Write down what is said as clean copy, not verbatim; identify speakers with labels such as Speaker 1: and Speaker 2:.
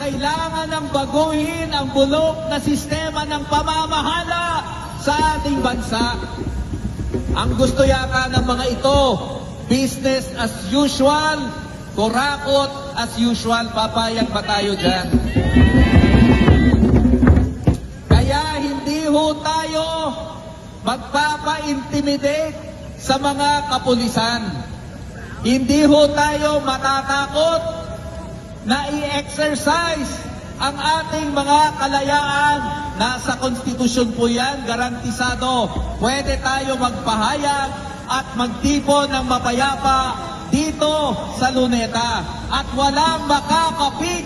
Speaker 1: kailangan ng baguhin ang bulok na sistema ng pamamahala sa ating bansa. Ang gusto yata ng mga ito, business as usual, kurakot as usual. Papayag ba tayo dyan? Kaya hindi ho tayo magpapa-intimidate sa mga kapulisan. Hindi ho tayo matatakot na i-exercise ang ating mga kalayaan. Nasa konstitusyon po yan, garantisado. Pwede tayo magpahayag at magtipon ng mapayapa dito sa Luneta. At walang makakapigil